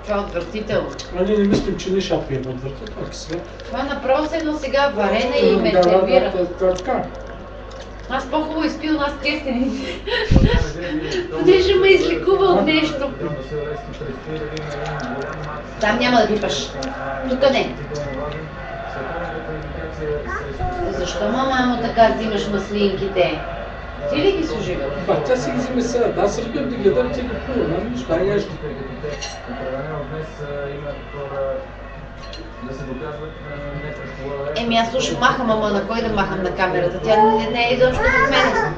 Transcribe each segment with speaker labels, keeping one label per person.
Speaker 1: Това е отвратително.
Speaker 2: А ние не мислим, че не шапи е отвратително.
Speaker 1: Това направо се едно сега варене и ме сервира.
Speaker 2: Така.
Speaker 1: Аз по-хубаво изпил нас кестените. Понеже ме излекува от нещо. Там няма да пипаш. Тук не. Защо, мамо, така взимаш маслинките? Ти ли ги служивал?
Speaker 2: Тя си ги взиме сега. Да, аз разбирам да гледам, ти ги пува. Нищо, ай нещо.
Speaker 1: Еми аз слушам махам, ама на кой да махам на камерата? Тя не е изобщо с мен.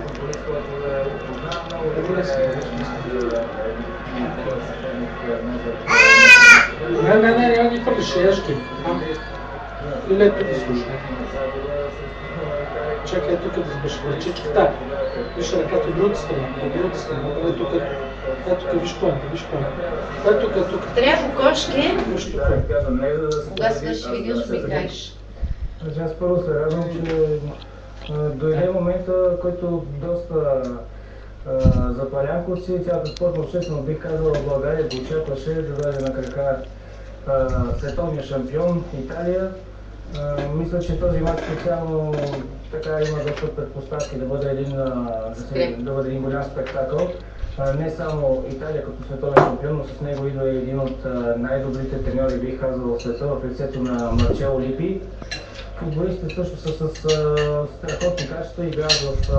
Speaker 2: Не, ги хвърлиш, яшки. Или ето да слушай. Чакай тук да сбъш ръчичката. Виж ръката от другата страна, Ето тук, виж план. Тук.
Speaker 1: Трябва кошки.
Speaker 2: Виж тук.
Speaker 1: Кога свърши видео, ще ми кажеш.
Speaker 3: Аз първо се радвам, че дойде момента, който доста запалянковци, цялата спортна общественост, бих казал, в България го очакваше да дойде на крака световния шампион Италия. Мисля, че този мач специално така има доста предпоставки да бъде един голям спектакъл. Не само Италия като световен шампион, но с него идва един от най-добрите треньори, бих казал, в света, в лицето на Марчело Липи. Футболистите също са с страхотни качества, играят в